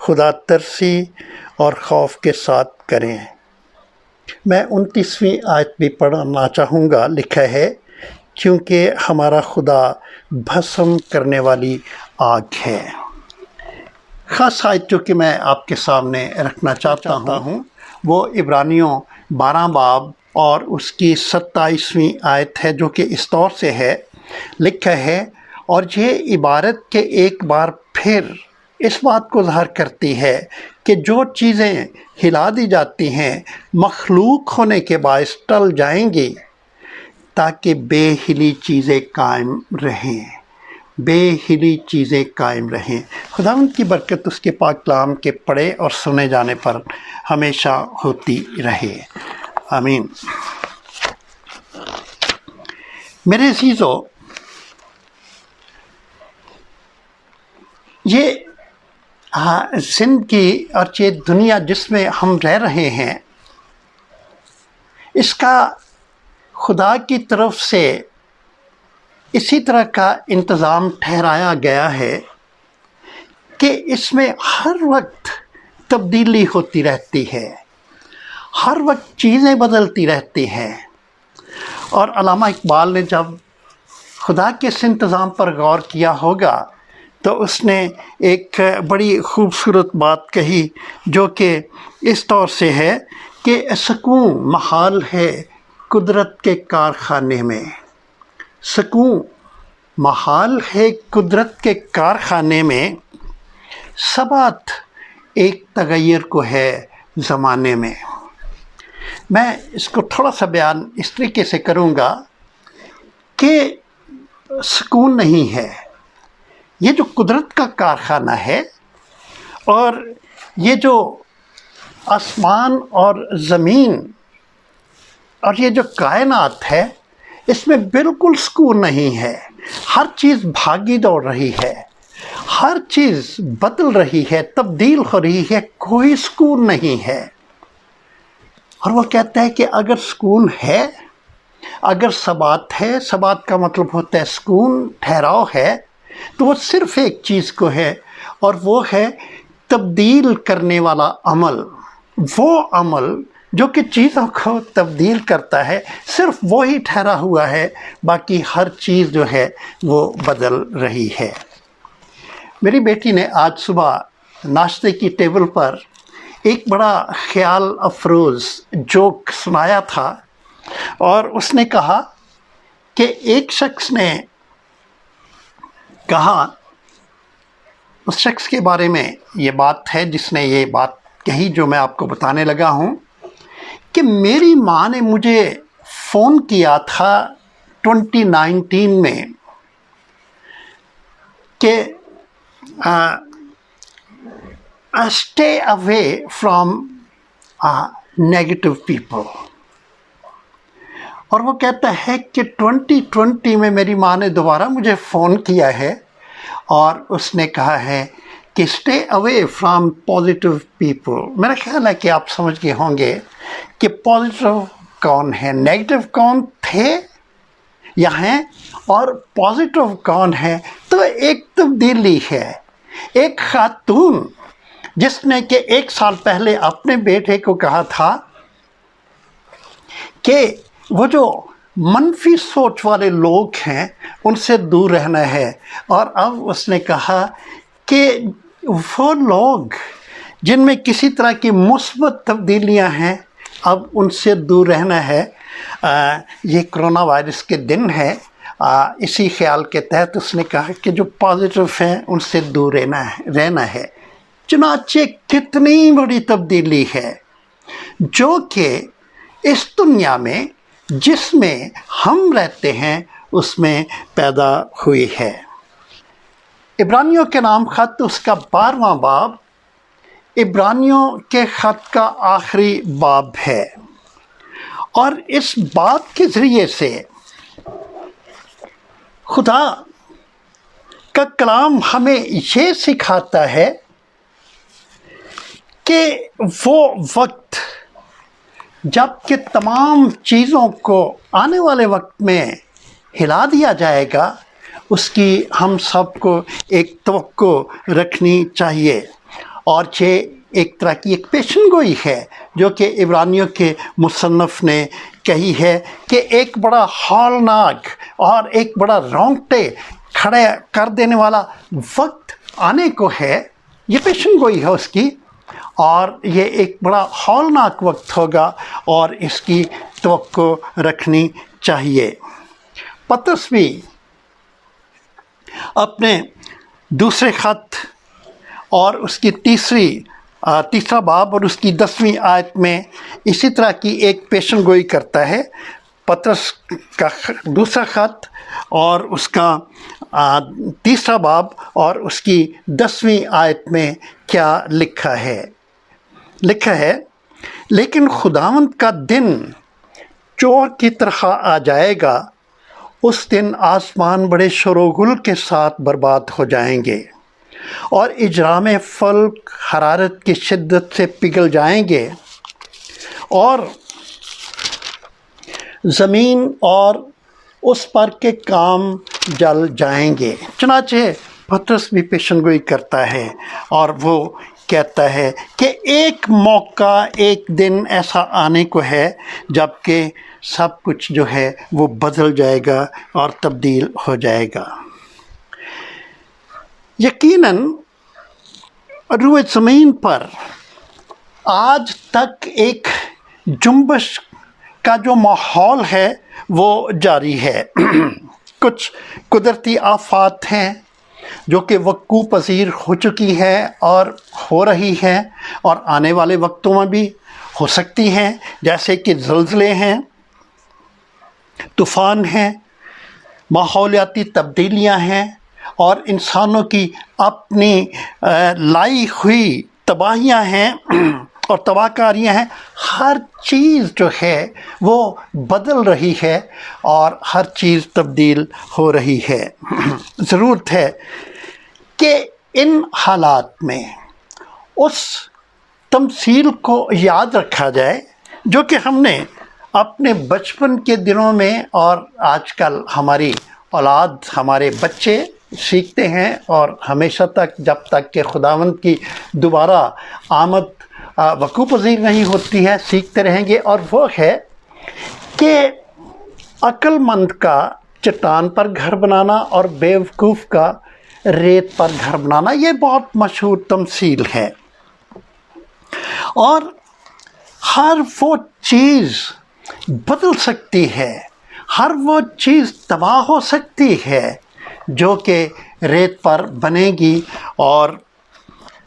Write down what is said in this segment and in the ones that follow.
خدا ترسی اور خوف کے ساتھ کریں۔ میں 29ویں آیت بھی پڑھنا چاہوں گا۔ لکھا ہے، کیونکہ ہمارا خدا بھسم کرنے والی آگ ہے۔ خاص آیت جو کہ میں آپ کے سامنے رکھنا چاہتا ہوں وہ عبرانیوں 12 باب اور اس کی 27ویں آیت ہے، جو کہ اس طور سے ہے۔ لکھا ہے، اور یہ عبارت کے ایک بار پھر اس بات کو ظاہر کرتی ہے کہ جو چیزیں ہلا دی جاتی ہیں مخلوق ہونے کے باعث ٹل جائیں گی، تاکہ بے ہلی چیزیں قائم رہیں، بے ہلی چیزیں قائم رہیں۔ خداوند کی برکت اس کے پاک کلام کے پڑھے اور سنے جانے پر ہمیشہ ہوتی رہے، آمین۔ میرے عزیزو، یہ زندگی اور یہ دنیا جس میں ہم رہ رہے ہیں، اس کا خدا کی طرف سے اسی طرح کا انتظام ٹھہرایا گیا ہے کہ اس میں ہر وقت تبدیلی ہوتی رہتی ہے، ہر وقت چیزیں بدلتی رہتی ہیں۔ اور علامہ اقبال نے جب خدا کے اس انتظام پر غور کیا ہوگا تو اس نے ایک بڑی خوبصورت بات کہی، جو کہ اس طور سے ہے کہ سکون محال ہے قدرت کے کارخانے میں، سکون محال ہے قدرت کے کارخانے میں، ثبات ایک تغیر کو ہے زمانے میں۔ میں اس کو تھوڑا سا بیان اس طریقے سے کروں گا کہ سکون نہیں ہے، یہ جو قدرت کا کارخانہ ہے اور یہ جو آسمان اور زمین اور یہ جو کائنات ہے، اس میں بالکل سکون نہیں ہے۔ ہر چیز بھاگی دوڑ رہی ہے، ہر چیز بدل رہی ہے، تبدیل ہو رہی ہے، کوئی سکون نہیں ہے۔ اور وہ کہتا ہے کہ اگر سکون ہے، اگر ثبات ہے، ثبات کا مطلب ہوتا ہے سکون، ٹھہراؤ ہے، تو وہ صرف ایک چیز کو ہے، اور وہ ہے تبدیل کرنے والا عمل۔ وہ عمل جو کہ چیزوں کو تبدیل کرتا ہے، صرف وہی ٹھہرا ہوا ہے، باقی ہر چیز جو ہے وہ بدل رہی ہے۔ میری بیٹی نے آج صبح ناشتے کی ٹیبل پر ایک بڑا خیال افروز جوک سنایا تھا، اور اس نے کہا کہ ایک شخص نے کہا، اس شخص کے بارے میں یہ بات ہے جس نے یہ بات کہی جو میں آپ کو بتانے لگا ہوں، کہ میری ماں نے مجھے فون کیا تھا 2019 میں کہ stay away from negative people, اور وہ کہتا ہے کہ 2020 میں میری ماں نے دوبارہ مجھے فون کیا ہے اور اس نے کہا ہے کہ stay away from positive people. میرا خیال ہے کہ آپ سمجھ گئے ہوں گے کہ پازیٹیو کون ہے، نیگیٹو کون تھے یا ہیں، اور پازیٹیو کون ہے۔ تو ایک تبدیلی ہے، ایک خاتون جس نے کہ 1 سال پہلے اپنے بیٹے کو کہا تھا کہ وہ جو منفی سوچ والے لوگ ہیں ان سے دور رہنا ہے، اور اب اس نے کہا کہ وہ لوگ جن میں کسی طرح کی مثبت تبدیلیاں ہیں اب ان سے دور رہنا ہے۔ یہ کرونا وائرس کے دن ہے، اسی خیال کے تحت اس نے کہا کہ جو پازیٹیو ہیں ان سے دور رہنا ہے۔ چنانچہ کتنی بڑی تبدیلی ہے جو کہ اس دنیا میں جس میں ہم رہتے ہیں اس میں پیدا ہوئی ہے۔ عبرانیوں کے نام خط اس کا 12واں باب عبرانیوں کے خط کا آخری باب ہے، اور اس بات کے ذریعے سے خدا کا کلام ہمیں یہ سکھاتا ہے کہ وہ وقت جب کہ تمام چیزوں کو آنے والے وقت میں ہلا دیا جائے گا، اس کی ہم سب کو ایک توقع رکھنی چاہیے۔ اور یہ ایک طرح کی ایک پیشن گوئی ہے جو کہ عبرانیوں کے مصنف نے کہی ہے کہ ایک بڑا ہولناک اور ایک بڑا رونگٹے کھڑے کر دینے والا وقت آنے کو ہے. یہ پیشن گوئی ہے اس کی، اور یہ ایک بڑا ہولناک وقت ہوگا اور اس کی توقع رکھنی چاہیے. پطرس بھی اپنے دوسرے خط اور اس کی تیسرا باب اور اس کی 10ویں آیت میں اسی طرح کی ایک پیشن گوئی کرتا ہے. پطرس کا دوسرا خط اور اس کا تیسرا باب اور اس کی 10ویں آیت میں کیا لکھا ہے؟ لیکن خداوند کا دن چور کی طرح آ جائے گا، اس دن آسمان بڑے شور و غل کے ساتھ برباد ہو جائیں گے اور اجرام فلک حرارت کی شدت سے پگھل جائیں گے اور زمین اور اس پر کے کام جل جائیں گے. چنانچہ پطرس بھی پیشن گوئی کرتا ہے اور وہ کہتا ہے کہ ایک موقع، ایک دن ایسا آنے کو ہے جب کہ سب کچھ جو ہے وہ بدل جائے گا اور تبدیل ہو جائے گا. یقیناً روئے زمین پر آج تک ایک جنبش کا جو ماحول ہے وہ جاری ہے. کچھ قدرتی آفات ہیں جو کہ وقوع پذیر ہو چکی ہے اور ہو رہی ہے اور آنے والے وقتوں میں بھی ہو سکتی ہیں، جیسے کہ زلزلے ہیں، طوفان ہیں، ماحولیاتی تبدیلیاں ہیں اور انسانوں کی اپنی لائی ہوئی تباہیاں ہیں اور تباہ کاریاں ہیں. ہر چیز جو ہے وہ بدل رہی ہے اور ہر چیز تبدیل ہو رہی ہے. ضرورت ہے کہ ان حالات میں اس تمثیل کو یاد رکھا جائے جو کہ ہم نے اپنے بچپن کے دنوں میں اور آج کل ہماری اولاد، ہمارے بچے سیکھتے ہیں اور ہمیشہ تک جب تک کہ خداوند کی دوبارہ آمد وقوع پذیر نہیں ہوتی ہے سیکھتے رہیں گے. اور وہ ہے کہ عقل مند کا چٹان پر گھر بنانا اور بیوقوف کا ریت پر گھر بنانا، یہ بہت مشہور تمثیل ہے. اور ہر وہ چیز بدل سکتی ہے، ہر وہ چیز تباہ ہو سکتی ہے جو کہ ریت پر بنے گی اور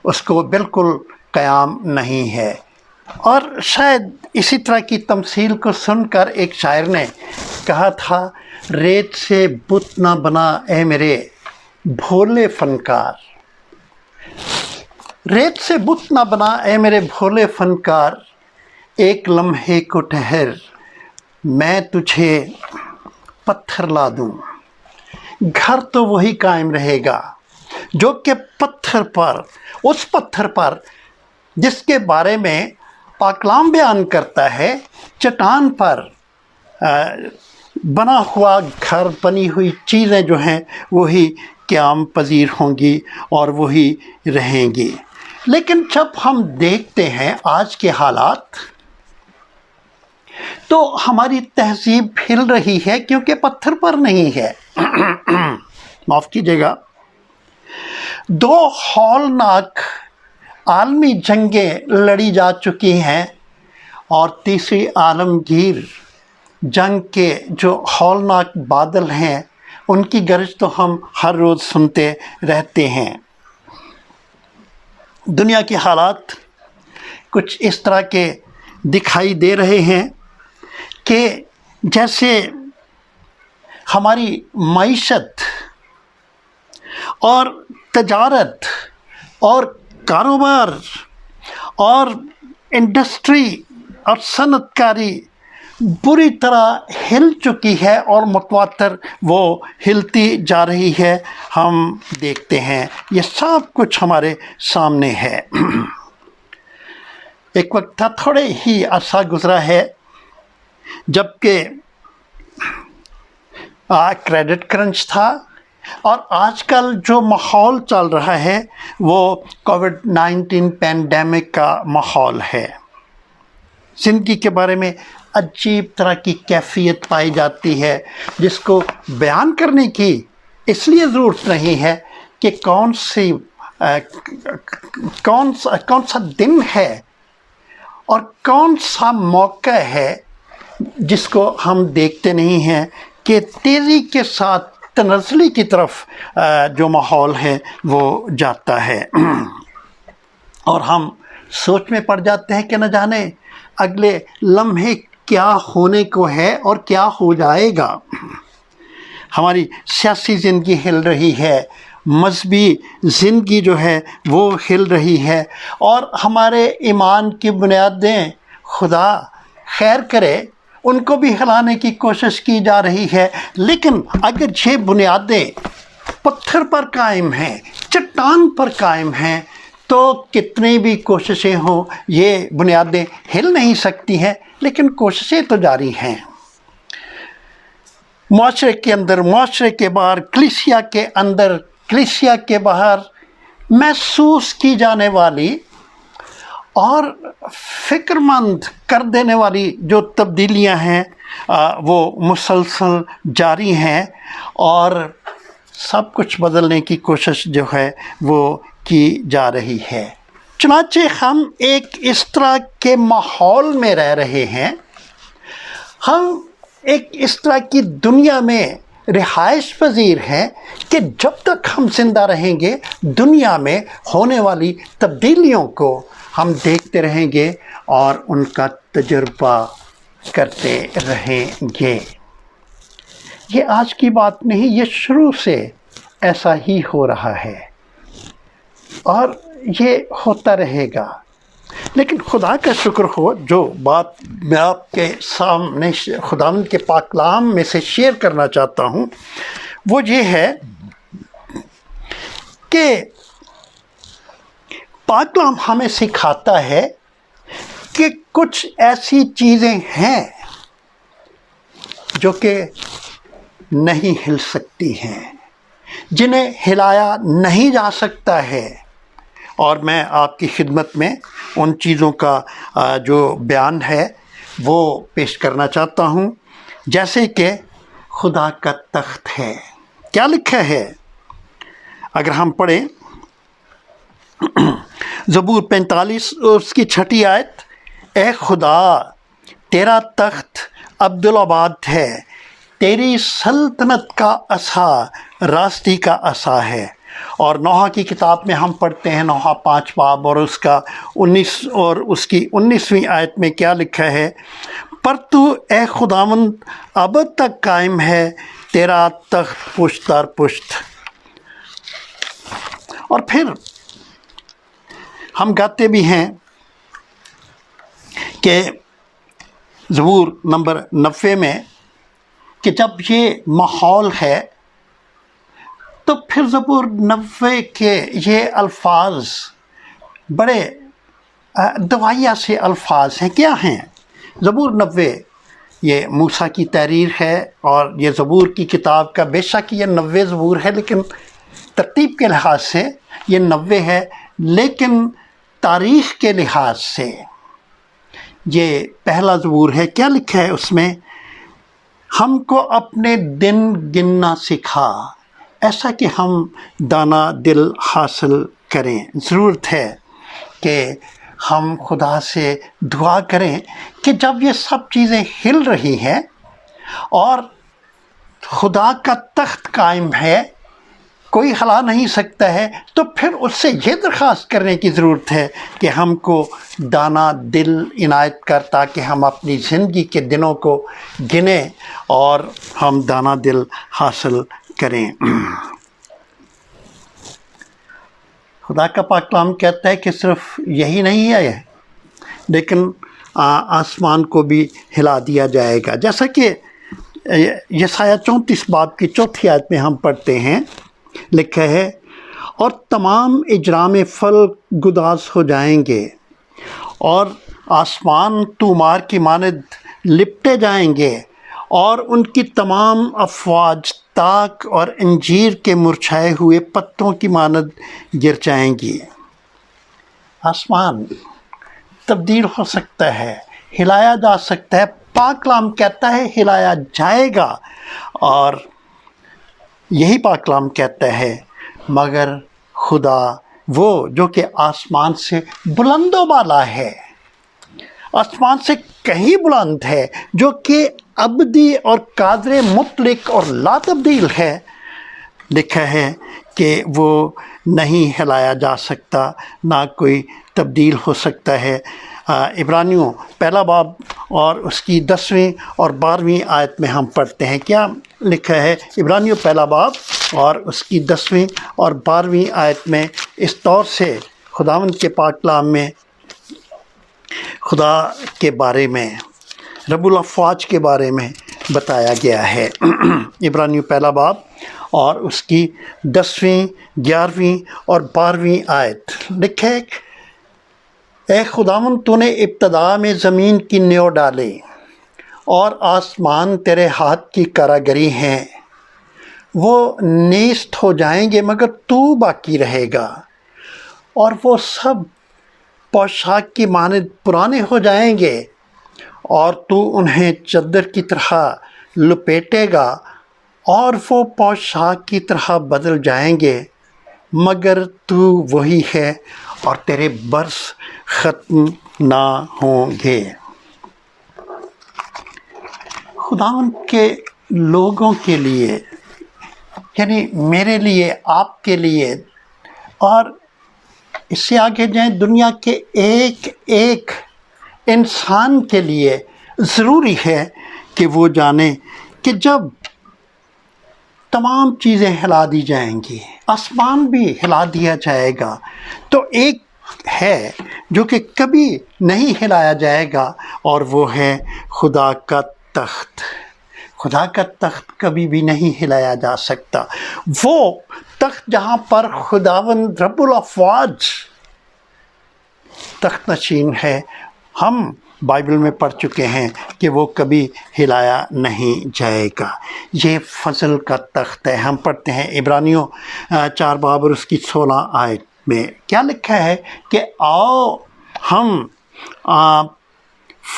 اس کو بالکل قیام نہیں ہے. اور شاید اسی طرح کی تمثیل کو سن کر ایک شاعر نے کہا تھا، ریت سے بت نہ بنا اے میرے بھولے فنکار، ریت سے بت نہ بنا اے میرے بھولے فنکار، ایک لمحے کو ٹھہر میں تجھے پتھر لا دوں. گھر تو وہی قائم رہے گا جو کہ پتھر پر، اس پتھر پر جس کے بارے میں پاک کلام بیان کرتا ہے، چٹان پر بنا ہوا گھر، بنی ہوئی چیزیں جو ہیں وہی قیام پذیر ہوں گی اور وہی رہیں گی. لیکن جب ہم دیکھتے ہیں آج کے حالات تو ہماری تہذیب ہل رہی ہے کیونکہ پتھر پر نہیں ہے. معاف کیجیے گا، 2 ہولناک عالمی جنگیں لڑی جا چکی ہیں اور تیسری عالمگیر جنگ کے جو ہولناک بادل ہیں ان کی گرج تو ہم ہر روز سنتے رہتے ہیں. دنیا کے حالات کچھ اس طرح کے دکھائی دے رہے ہیں کہ جیسے ہماری معیشت اور تجارت اور کاروبار اور انڈسٹری اور صنعت کاری بری طرح ہل چکی ہے اور متواتر وہ ہلتی جا رہی ہے. ہم دیکھتے ہیں یہ سب کچھ ہمارے سامنے ہے. ایک وقت تھا، تھوڑے ہی عرصہ گزرا ہے جب کہ کریڈٹ کرنچ تھا اور آج کل جو ماحول چل رہا ہے وہ کووڈ-19 پینڈیمک کا ماحول ہے۔ زندگی کے بارے میں عجیب طرح کی کیفیت پائی جاتی ہے جس کو بیان کرنے کی اس لیے ضرورت نہیں ہے کہ کون سا دن ہے اور کون سا موقع ہے جس کو ہم دیکھتے نہیں ہیں کہ تیزی کے ساتھ تنزلی کی طرف جو ماحول ہے وہ جاتا ہے، اور ہم سوچ میں پڑ جاتے ہیں کہ نہ جانے اگلے لمحے کیا ہونے کو ہے اور کیا ہو جائے گا۔ ہماری سیاسی زندگی ہل رہی ہے، مذہبی زندگی جو ہے وہ ہل رہی ہے، اور ہمارے ایمان کی بنیادیں خدا خیر کرے ان کو بھی ہلانے کی کوشش کی جا رہی ہے، لیکن اگر یہ بنیادیں پتھر پر قائم ہیں، چٹان پر قائم ہیں، تو کتنی بھی کوششیں ہوں یہ بنیادیں ہل نہیں سکتی ہیں، لیکن کوششیں تو جاری ہیں۔ معاشرے کے اندر، معاشرے کے باہر، کلیسیا کے اندر، کلیسیا کے باہر محسوس کی جانے والی اور فکر مند کر دینے والی جو تبدیلیاں ہیں وہ مسلسل جاری ہیں، اور سب کچھ بدلنے کی کوشش جو ہے وہ کی جا رہی ہے۔ چنانچہ ہم ایک اس طرح کے ماحول میں رہ رہے ہیں، ہم ایک اس طرح کی دنیا میں رہائش پذیر ہیں کہ جب تک ہم زندہ رہیں گے دنیا میں ہونے والی تبدیلیوں کو ہم دیکھتے رہیں گے اور ان کا تجربہ کرتے رہیں گے۔ یہ آج کی بات نہیں، یہ شروع سے ایسا ہی ہو رہا ہے اور یہ ہوتا رہے گا۔ لیکن خدا کا شکر ہو، جو بات میں آپ کے سامنے خداوند کے پاک کلام میں سے شیئر کرنا چاہتا ہوں وہ یہ ہے کہ پاک کلام ہمیں سکھاتا ہے کہ کچھ ایسی چیزیں ہیں جو کہ نہیں ہل سکتی ہیں، جنہیں ہلایا نہیں جا سکتا ہے، اور میں آپ کی خدمت میں ان چیزوں کا جو بیان ہے وہ پیش کرنا چاہتا ہوں۔ جیسے کہ خدا کا تخت ہے، کیا لکھا ہے؟ اگر ہم پڑھیں زبور 45 اس کی 6 آیت، اے خدا تیرا تخت عبدالآباد ہے، تیری سلطنت کا عصا راستی کا عصا ہے۔ اور نوح کی کتاب میں ہم پڑھتے ہیں، نوح 5 باب اور اس کا 19 اور اس کی 19ویں آیت میں کیا لکھا ہے؟ پر تو اے خداوند ابد تک قائم ہے، تیرا تخت پشت در پشت۔ اور پھر ہم گاتے بھی ہیں کہ زبور نمبر 90 میں کہ جب یہ ماحول ہے تو پھر زبور 90 کے یہ الفاظ بڑے دوائیہ سے الفاظ ہیں۔ کیا ہیں؟ زبور 90 یہ موسیٰ کی تحریر ہے، اور یہ زبور کی کتاب کا بے شک یہ 90 زبور ہے، لیکن ترتیب کے لحاظ سے یہ 90 ہے، لیکن تاریخ کے لحاظ سے یہ پہلا زبور ہے۔ کیا لکھا ہے اس میں؟ ہم کو اپنے دن گننا سکھا، ایسا کہ ہم دانا دل حاصل کریں۔ ضرورت ہے کہ ہم خدا سے دعا کریں کہ جب یہ سب چیزیں ہل رہی ہیں اور خدا کا تخت قائم ہے، کوئی ہلا نہیں سکتا ہے، تو پھر اس سے یہ درخواست کرنے کی ضرورت ہے کہ ہم کو دانا دل عنایت کر، تاکہ ہم اپنی زندگی کے دنوں کو گنیں اور ہم دانا دل حاصل کریں۔ خدا کا پاک کلام کہتا ہے کہ صرف یہی نہیں ہے، لیکن آسمان کو بھی ہلا دیا جائے گا، جیسا کہ یسایہ 34 باب کی 4 آیت میں ہم پڑھتے ہیں، لکھا ہے، اور تمام اجرام فلک گداز ہو جائیں گے، اور آسمان طومار کی مانند لپٹے جائیں گے، اور ان کی تمام افواج تاک اور انجیر کے مرچھائے ہوئے پتوں کی مانند گر جائیں گی۔ آسمان تبدیل ہو سکتا ہے، ہلایا جا سکتا ہے، پاک کلام کہتا ہے ہلایا جائے گا، اور یہی پاک کلام کہتا ہے مگر خدا وہ جو کہ آسمان سے بلند و بالا ہے، آسمان سے کہیں بلند ہے، جو کہ ابدی اور قادر مطلق اور لا تبدیل ہے، لکھا ہے کہ وہ نہیں ہلایا جا سکتا، نہ کوئی تبدیل ہو سکتا ہے۔ عبرانیوں پہلا باب اور اس کی 10ویں اور 12ویں آیت میں ہم پڑھتے ہیں، کیا لکھا ہے؟ عبرانیوں پہلا باب اور اس کی 10ویں اور 12ویں آیت میں اس طور سے خداوند کے پاک کلام میں خدا کے بارے میں، رب الافواج کے بارے میں بتایا گیا ہے۔ عبرانیوں پہلا باب اور اس کی 10ویں، 11ویں اور 12ویں آیت لکھے، اے خداوند تو نے ابتدا میں زمین کی نیو ڈالے اور آسمان تیرے ہاتھ کی کاراگری ہیں، وہ نیست ہو جائیں گے مگر تو باقی رہے گا، اور وہ سب پوشاک کی مانند پرانے ہو جائیں گے، اور تو انہیں چادر کی طرح لپیٹے گا، اور وہ پوشاک کی طرح بدل جائیں گے، مگر تو وہی ہے اور تیرے برس ختم نہ ہوں گے۔ خداوند کے لوگوں کے لیے، یعنی میرے لیے، آپ کے لیے، اور اس سے آگے جائیں دنیا کے ایک ایک انسان کے لیے ضروری ہے کہ وہ جانے کہ جب تمام چیزیں ہلا دی جائیں گی، آسمان بھی ہلا دیا جائے گا، تو ایک ہے جو کہ کبھی نہیں ہلایا جائے گا، اور وہ ہے خدا کا تخت۔ خدا کا تخت کبھی بھی نہیں ہلایا جا سکتا، وہ تخت جہاں پر خداوند رب الافواج تخت نشین ہے، ہم بائبل میں پڑھ چکے ہیں کہ وہ کبھی ہلایا نہیں جائے گا۔ یہ فضل کا تخت ہے۔ ہم پڑھتے ہیں عبرانیوں 4 باب اور اس کی 16 آیت میں کیا لکھا ہے کہ آؤ ہم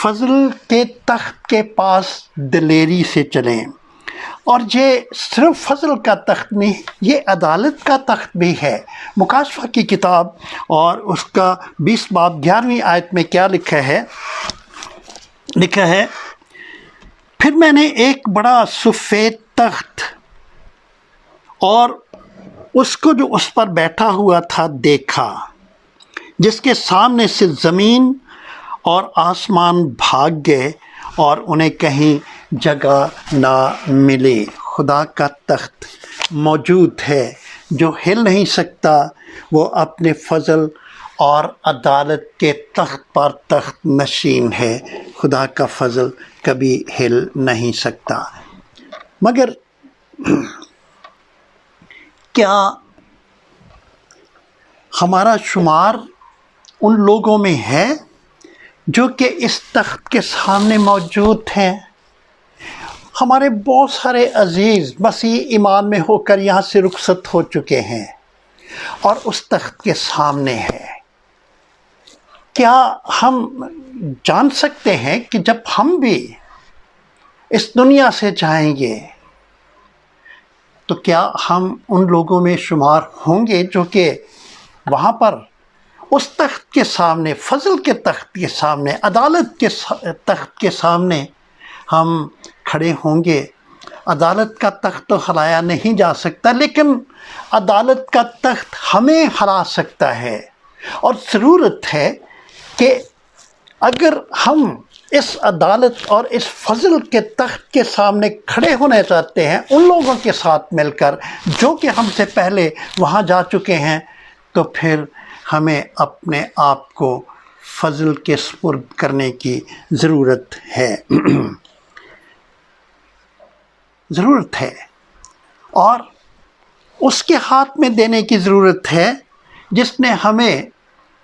فضل کے تخت کے پاس دلیری سے چلیں، اور یہ صرف فضل کا تخت نہیں، یہ عدالت کا تخت بھی ہے۔ مکاشفہ کی کتاب اور اس کا 20 باب 11ویں آیت میں کیا لکھا ہے؟ لکھا ہے، پھر میں نے ایک بڑا سفید تخت اور اس کو جو اس پر بیٹھا ہوا تھا دیکھا، جس کے سامنے سے زمین اور آسمان بھاگ گئے اور انہیں کہیں جگہ نہ ملی۔ خدا کا تخت موجود ہے جو ہل نہیں سکتا، وہ اپنے فضل اور عدالت کے تخت پر تخت نشین ہے۔ خدا کا فضل کبھی ہل نہیں سکتا۔ مگر کیا ہمارا شمار ان لوگوں میں ہے جو کہ اس تخت کے سامنے موجود ہیں؟ ہمارے بہت سارے عزیز مسیح ایمان میں ہو کر یہاں سے رخصت ہو چکے ہیں اور اس تخت کے سامنے ہے۔ کیا ہم جان سکتے ہیں کہ جب ہم بھی اس دنیا سے جائیں گے تو کیا ہم ان لوگوں میں شمار ہوں گے جو کہ وہاں پر اس تخت کے سامنے، فضل کے تخت کے سامنے، عدالت کے تخت کے سامنے ہم کھڑے ہوں گے؟ عدالت کا تخت تو ہلایا نہیں جا سکتا، لیکن عدالت کا تخت ہمیں ہلا سکتا ہے، اور ضرورت ہے کہ اگر ہم اس عدالت اور اس فضل کے تخت کے سامنے کھڑے ہونا چاہتے ہیں ان لوگوں کے ساتھ مل کر جو کہ ہم سے پہلے وہاں جا چکے ہیں، تو پھر ہمیں اپنے آپ کو فضل کے سپرد کرنے کی ضرورت ہے۔ ضرورت ہے، اور اس کے ہاتھ میں دینے کی ضرورت ہے جس نے ہمیں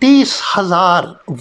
30,000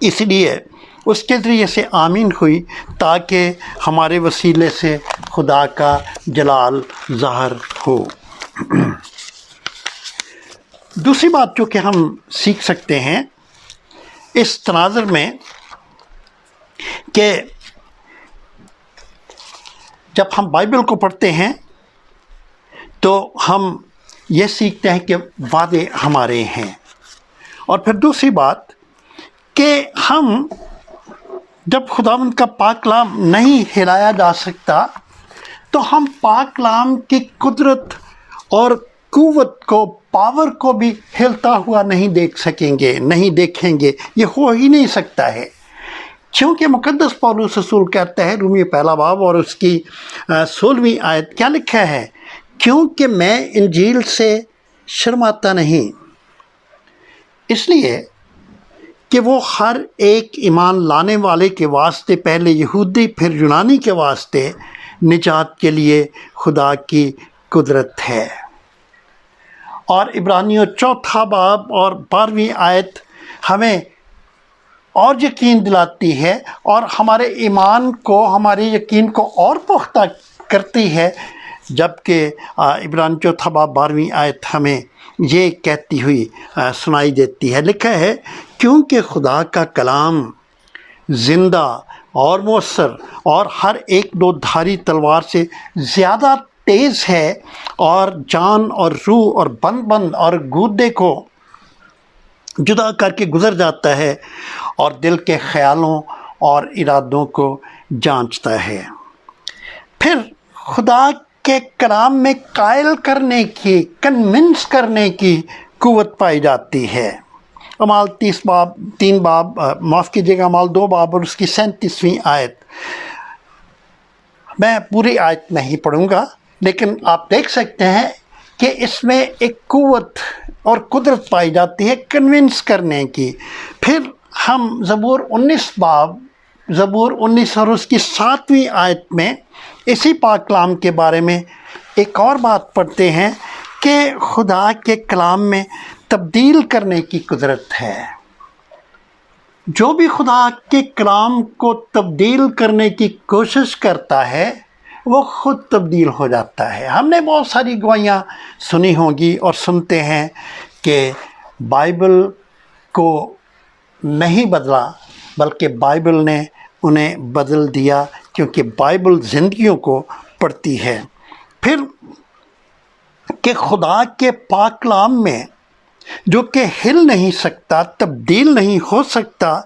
اس لیے اس کے ذریعے سے آمین ہوئی تاکہ ہمارے وسیلے سے خدا کا جلال ظاہر ہو۔ دوسری بات جو کہ ہم سیکھ سکتے ہیں اس تناظر میں کہ جب ہم بائبل کو پڑھتے ہیں تو ہم یہ سیکھتے ہیں کہ وعدے ہمارے ہیں، اور پھر دوسری بات کہ ہم جب خداوند کا پاک کلام نہیں ہلایا جا سکتا تو ہم پاک کلام کی قدرت اور قوت کو، پاور کو بھی ہلتا ہوا نہیں دیکھ سکیں گے، نہیں دیکھیں گے، یہ ہو ہی نہیں سکتا ہے۔ چونکہ مقدس پولس رسول کہتا ہے رومیہ پہلا باب اور اس کی 16ویں آیت، کیا لکھا ہے؟ کیونکہ میں انجیل سے شرماتا نہیں، اس لیے کہ وہ ہر ایک ایمان لانے والے کے واسطے، پہلے یہودی پھر یونانی کے واسطے نجات کے لیے خدا کی قدرت ہے۔ اور عبرانیوں 4 باب اور 12ویں آیت ہمیں اور یقین دلاتی ہے اور ہمارے ایمان کو، ہمارے یقین کو اور پختہ کرتی ہے، جبکہ عبرانیوں 4 باب 12ویں آیت ہمیں یہ کہتی ہوئی سنائی دیتی ہے، لکھا ہے کیونکہ خدا کا کلام زندہ اور مؤثر اور ہر ایک دو دھاری تلوار سے زیادہ تیز ہے اور جان اور روح اور بند اور گردے کو جدا کر کے گزر جاتا ہے اور دل کے خیالوں اور ارادوں کو جانچتا ہے۔ پھر خدا کے کلام میں قائل کرنے کی، کنونس کرنے کی قوت پائی جاتی ہے۔ اعمال 3 باب، معاف کیجیے گا، اعمال 2 باب اور اس کی 37ویں آیت۔ میں پوری آیت نہیں پڑھوں گا، لیکن آپ دیکھ سکتے ہیں کہ اس میں ایک قوت اور قدرت پائی جاتی ہے کنونس کرنے کی۔ پھر ہم زبور 19 اور اس کی 7ویں آیت میں اسی پاک کلام کے بارے میں ایک اور بات پڑھتے ہیں کہ خدا کے کلام میں تبدیل کرنے کی قدرت ہے۔ جو بھی خدا کے کلام کو تبدیل کرنے کی کوشش کرتا ہے وہ خود تبدیل ہو جاتا ہے۔ ہم نے بہت ساری گواہیاں سنی ہوں گی اور سنتے ہیں کہ بائبل کو نہیں بدلا بلکہ بائبل نے انہیں بدل دیا، کیونکہ بائبل زندگیوں کو پڑھتی ہے۔ پھر کہ خدا کے پاک کلام میں جو کہ ہل نہیں سکتا، تبدیل نہیں ہو سکتا،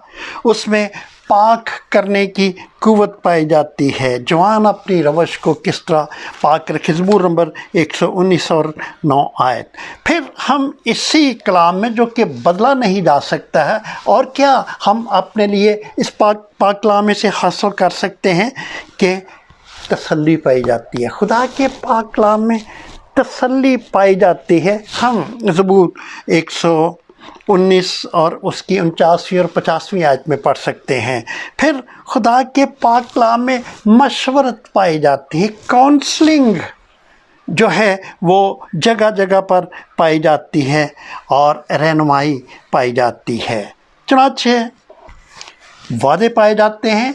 اس میں پاک کرنے کی قوت پائی جاتی ہے۔ جوان اپنی روش کو کس طرح پاک رکھے، زبور نمبر 119 اور 9 آیت۔ پھر ہم اسی کلام میں جو کہ بدلا نہیں جا سکتا ہے، اور کیا ہم اپنے لیے اس پاک کلام میں سے حاصل کر سکتے ہیں کہ تسلی پائی جاتی ہے۔ خدا کے پاک کلام میں تسلی پائی جاتی ہے۔ ہم زبور 119 اور اس کی 49ویں اور 50ویں آیت میں پڑھ سکتے ہیں۔ پھر خدا کے پاک کلام میں مشورت پائی جاتی ہے، کاؤنسلنگ جو ہے وہ جگہ جگہ پر پائی جاتی ہے اور رہنمائی پائی جاتی ہے۔ چنانچہ وعدے پائے جاتے ہیں۔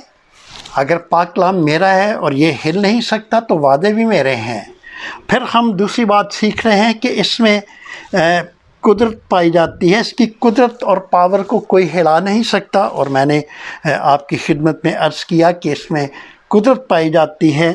اگر پاک کلام میرا ہے اور یہ ہل نہیں سکتا تو وعدے بھی میرے ہیں۔ پھر ہم دوسری بات سیکھ رہے ہیں کہ اس میں قدرت پائی جاتی ہے۔ اس کی قدرت اور پاور کو کوئی ہلا نہیں سکتا، اور میں نے آپ کی خدمت میں عرض کیا کہ اس میں قدرت پائی جاتی ہے،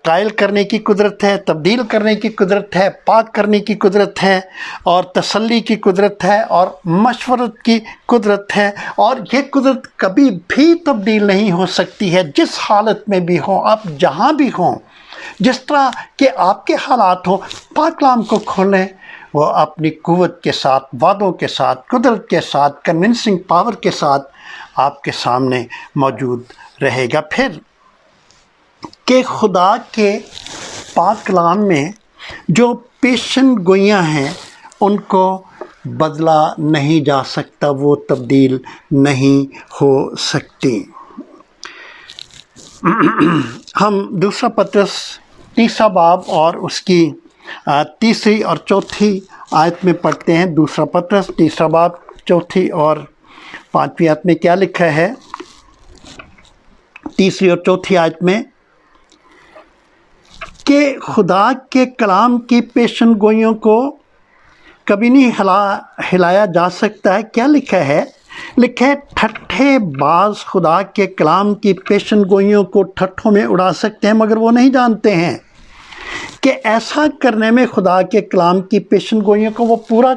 قائل کرنے کی قدرت ہے، تبدیل کرنے کی قدرت ہے، پاک کرنے کی قدرت ہے، اور تسلی کی قدرت ہے، اور مشورت کی قدرت ہے، اور یہ قدرت کبھی بھی تبدیل نہیں ہو سکتی ہے۔ جس حالت میں بھی ہوں، آپ جہاں بھی ہوں، جس طرح کہ آپ کے حالات ہوں، پاک کلام کو کھولیں، وہ اپنی قوت کے ساتھ، وعدوں کے ساتھ، قدرت کے ساتھ، کنونسنگ پاور کے ساتھ آپ کے سامنے موجود رہے گا۔ پھر کہ خدا کے پاک کلام میں جو پیشن گوئیاں ہیں ان کو بدلا نہیں جا سکتا، وہ تبدیل نہیں ہو سکتی۔ ہم دوسرا پطرس 3 باب اور اس کی 3 اور 4 آیت میں پڑھتے ہیں۔ دوسرا پطرس 3 باب 4 اور 5ویں آیت میں کیا لکھا ہے؟ 3 اور 4 آیت میں کہ خدا کے کلام کی پیشن گوئیوں کو کبھی نہیں ہلایا جا سکتا ہے۔ کیا لکھا ہے؟ لکھا ہے ٹھٹھے باز خدا کے کلام کی پیشن گوئیوں کو ٹھٹھوں میں اڑا سکتے ہیں، مگر وہ نہیں جانتے ہیں کہ ایسا کرنے میں خدا کے کلام کی پیشن گوئیوں کو وہ پورا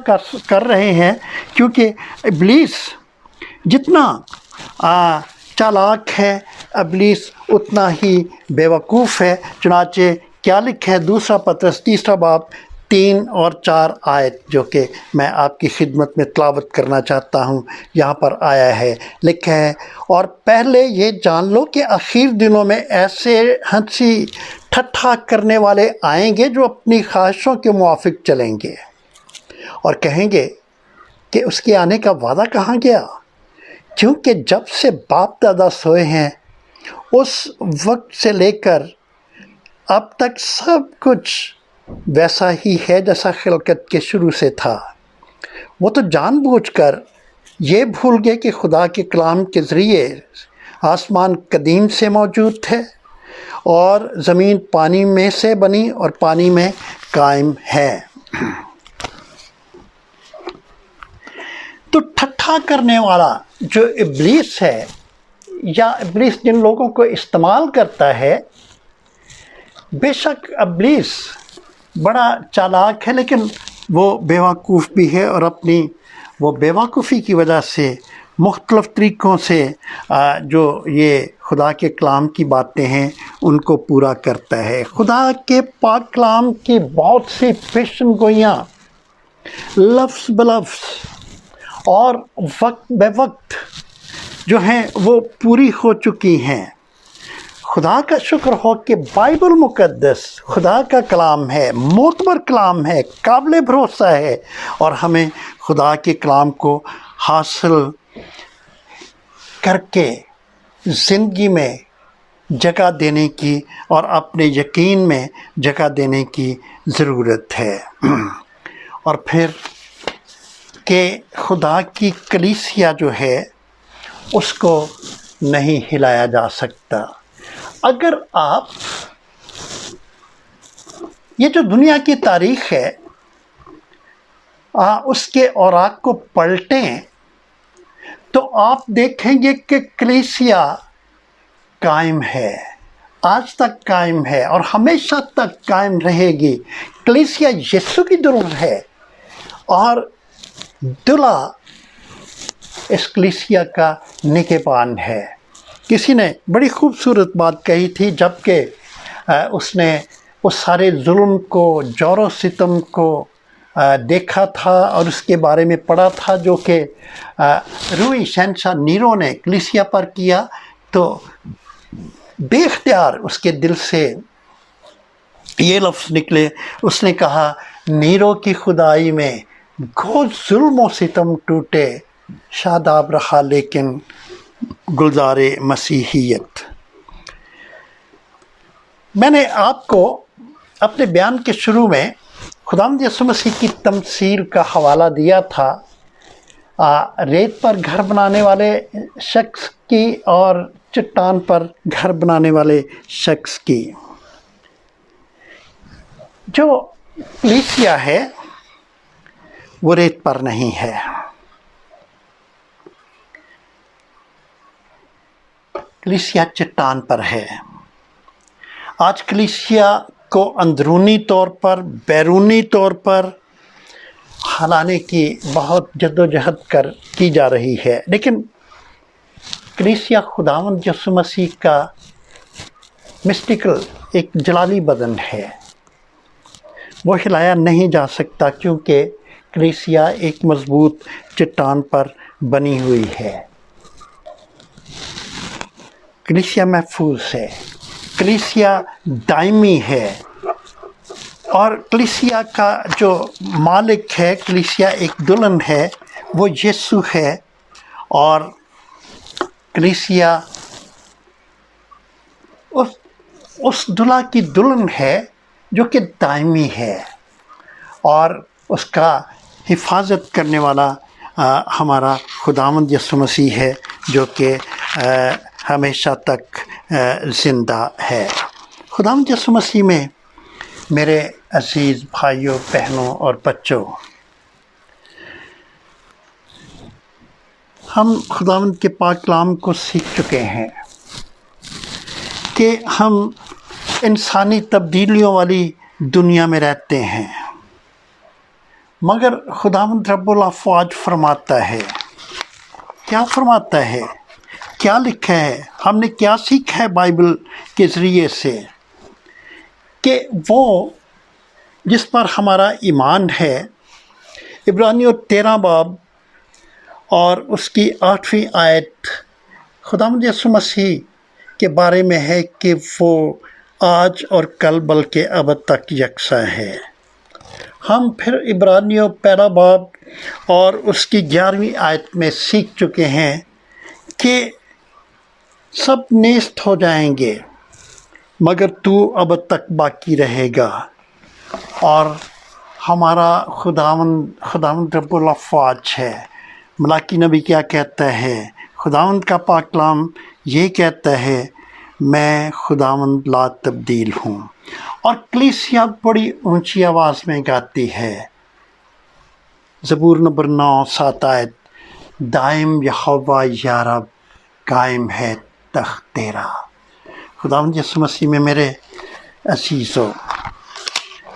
کر رہے ہیں، کیونکہ ابلیس جتنا چالاک ہے، ابلیس اتنا ہی بیوقوف ہے۔ چنانچہ کیا لکھا ہے؟ 2 پطرس 3 باب 3 اور 4 آیت، جو کہ میں آپ کی خدمت میں تلاوت کرنا چاہتا ہوں۔ یہاں پر آیا ہے، لکھا ہے اور پہلے یہ جان لو کہ آخر دنوں میں ایسے ہنسی ٹھٹھا کرنے والے آئیں گے جو اپنی خواہشوں کے موافق چلیں گے اور کہیں گے کہ اس کے آنے کا وعدہ کہاں گیا؟ کیونکہ جب سے باپ دادا سوئے ہیں اس وقت سے لے کر اب تک سب کچھ ویسا ہی ہے جیسا خلقت کے شروع سے تھا۔ وہ تو جان بوجھ کر یہ بھول گئے کہ خدا کے کلام کے ذریعے آسمان قدیم سے موجود تھے اور زمین پانی میں سے بنی اور پانی میں قائم ہے۔ تو ٹھٹھا کرنے والا جو ابلیس ہے، یا ابلیس جن لوگوں کو استعمال کرتا ہے، بے شک ابلیس بڑا چالاک ہے، لیکن وہ بیوقوف بھی ہے، اور اپنی وہ بیوقوفی کی وجہ سے مختلف طریقوں سے جو یہ خدا کے کلام کی باتیں ہیں ان کو پورا کرتا ہے۔ خدا کے پاک کلام کی بہت سی پیشن گوئیاں لفظ بلفظ اور وقت بے وقت جو ہیں وہ پوری ہو چکی ہیں۔ خدا کا شکر ہو کہ بائبل مقدس خدا کا کلام ہے، معتبر کلام ہے، قابل بھروسہ ہے، اور ہمیں خدا کے کلام کو حاصل کر کے زندگی میں جگہ دینے کی اور اپنے یقین میں جگہ دینے کی ضرورت ہے۔ اور پھر کہ خدا کی کلیسیا جو ہے اس کو نہیں ہلایا جا سکتا۔ اگر آپ یہ جو دنیا کی تاریخ ہے اس کے اوراق کو پلٹیں تو آپ دیکھیں گے کہ کلیسیا قائم ہے، آج تک قائم ہے اور ہمیشہ تک قائم رہے گی۔ کلیسیا یسوع کی دلہن ہے اور دلہا اس کلیسیا کا نگہبان ہے۔ کسی نے بڑی خوبصورت بات کہی تھی، جب کہ اس نے اس سارے ظلم کو، جور و ستم کو دیکھا تھا اور اس کے بارے میں پڑھا تھا جو کہ رومی شہنشاہ نیرو نے کلیسیا پر کیا، تو بے اختیار اس کے دل سے یہ لفظ نکلے، اس نے کہا نیرو کی خدائی میں گو ظلم و ستم ٹوٹے، شاداب رہا لیکن گلزار مسیحیت۔ میں نے آپ کو اپنے بیان کے شروع میں خداوند یسوع مسیح کی تمثیل کا حوالہ دیا تھا، ریت پر گھر بنانے والے شخص کی اور چٹان پر گھر بنانے والے شخص کی۔ جو کلیسیا ہے وہ ریت پر نہیں ہے، کلیسیا چٹان پر ہے۔ آج کلیسیا کو اندرونی طور پر، بیرونی طور پر ہلانے کی بہت جد و جہد کی جا رہی ہے، لیکن کلیسیا خداوند یسوع مسیح کا مسٹیکل ایک جلالی بدن ہے، وہ ہلایا نہیں جا سکتا، کیونکہ کلیسیا ایک مضبوط چٹان پر بنی ہوئی ہے۔ کلیسیا محفوظ ہے، کلیسیا دائمی ہے، اور کلیسیا کا جو مالک ہے، کلیسیا ایک دلہن ہے، وہ یسوع ہے، اور کلیسیا اس دلہا کی دلہن ہے جو کہ دائمی ہے، اور اس کا حفاظت کرنے والا ہمارا خداوند یسوع مسیح ہے جو کہ ہمیشہ تک زندہ ہے۔ خداوند یسوع مسیح میں میرے عزیز بھائیوں، بہنوں اور بچوں، ہم خداوند کے پاک کلام کو سیکھ چکے ہیں کہ ہم انسانی تبدیلیوں والی دنیا میں رہتے ہیں، مگر خداوند رب الافواج فرماتا ہے، کیا فرماتا ہے، کیا لکھا ہے، ہم نے کیا سیکھا ہے بائبل کے ذریعے سے، کہ وہ جس پر ہمارا ایمان ہے، عبرانیوں 13 باب اور اس کی 8ویں آیت خداوند یسوع مسیح کے بارے میں ہے کہ وہ آج اور کل بلکہ ابد تک یکساں ہے۔ ہم پھر عبرانیوں 1 باب اور اس کی 11ویں آیت میں سیکھ چکے ہیں کہ سب نیست ہو جائیں گے مگر تو ابد تک باقی رہے گا۔ اور ہمارا خداوند رب الافواج ہے۔ ملاکی نبی کیا کہتا ہے؟ خداوند کا پاک کلام یہ کہتا ہے، میں خداوند لا تبدیل ہوں۔ اور کلیسیا بڑی اونچی آواز میں گاتی ہے، زبور نمبر 9:7 آیت، دائم یہوہ یا رب، قائم ہے تخت تیرا۔ خداوند یسوع مسیح میں میرے عزیزو،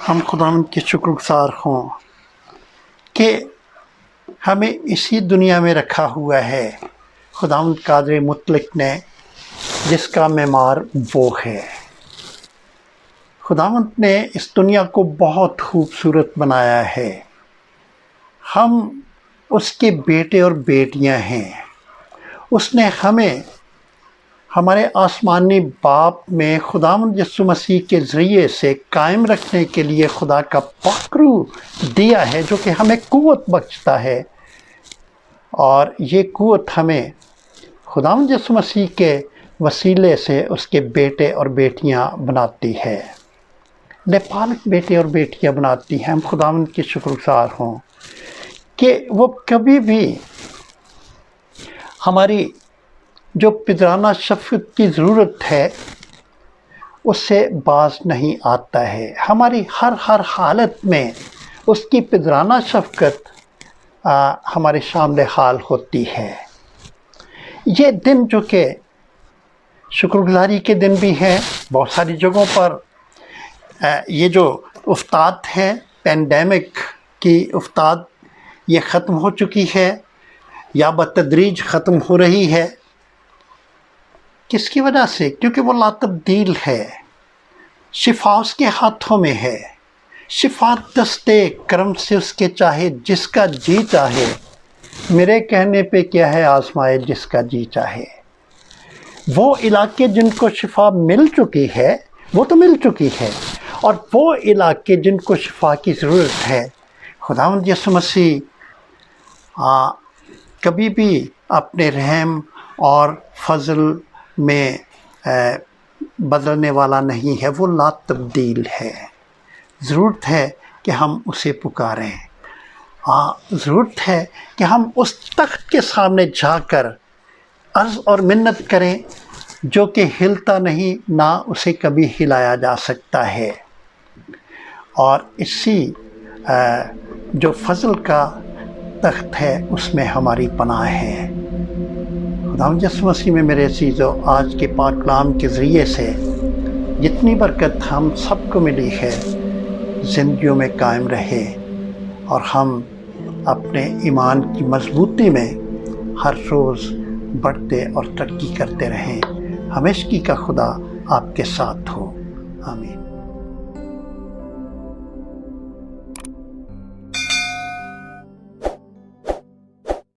ہم خداوند کے شکر گزار ہوں کہ ہمیں اسی دنیا میں رکھا ہوا ہے خداوند قادر مطلق نے، جس کا معمار وہ ہے۔ خداوند نے اس دنیا کو بہت خوبصورت بنایا ہے۔ ہم اس کے بیٹے اور بیٹیاں ہیں۔ اس نے ہمیں ہمارے آسمانی باپ میں خداوند یسوع مسیح کے ذریعے سے قائم رکھنے کے لیے خدا کا پاک روح دیا ہے، جو کہ ہمیں قوت بخشتا ہے، اور یہ قوت ہمیں خداوند یسوع مسیح کے وسیلے سے اس کے بیٹے اور بیٹیاں بناتی ہے، نیپالک بیٹے اور بیٹیاں بناتی ہیں۔ ہم خداوند کے شکر گزار ہوں کہ وہ کبھی بھی ہماری جو پدرانہ شفقت کی ضرورت ہے اس سے باز نہیں آتا ہے۔ ہماری ہر حالت میں اس کی پدرانہ شفقت ہمارے شامل حال ہوتی ہے۔ یہ دن جو کہ شکر گزاری کے دن بھی ہیں، بہت ساری جگہوں پر یہ جو افتاد ہے، پینڈیمک کی افتاد، یہ ختم ہو چکی ہے یا بتدریج ختم ہو رہی ہے۔ کس کی وجہ سے؟ کیونکہ وہ لا تبدیل ہے۔ شفا اس کے ہاتھوں میں ہے۔ شفا دستے کرم سے اس کے چاہے جس کا جی چاہے، میرے کہنے پہ کیا ہے، آزمائے جس کا جی چاہے۔ وہ علاقے جن کو شفا مل چکی ہے وہ تو مل چکی ہے، اور وہ علاقے جن کو شفا کی ضرورت ہے، خداوند یسوع مسیح کبھی بھی اپنے رحم اور فضل میں بدلنے والا نہیں ہے۔ وہ لا تبدیل ہے۔ ضرورت ہے کہ ہم اسے پکاریں۔ ضرورت ہے کہ ہم اس تخت کے سامنے جا کر عرض اور منت کریں، جو کہ ہلتا نہیں، نہ اسے کبھی ہلایا جا سکتا ہے۔ اور اسی جو فضل کا تخت ہے اس میں ہماری پناہ ہے۔ خداوند یسوع مسیح میں میرے عزیزو، آج کے پاک کلام کے ذریعے سے جتنی برکت ہم سب کو ملی ہے، زندگیوں میں قائم رہے، اور ہم اپنے ایمان کی مضبوطی میں ہر روز بڑھتے اور ترقی کرتے رہیں۔ ہمیشگی کا خدا آپ کے ساتھ ہو، آمین۔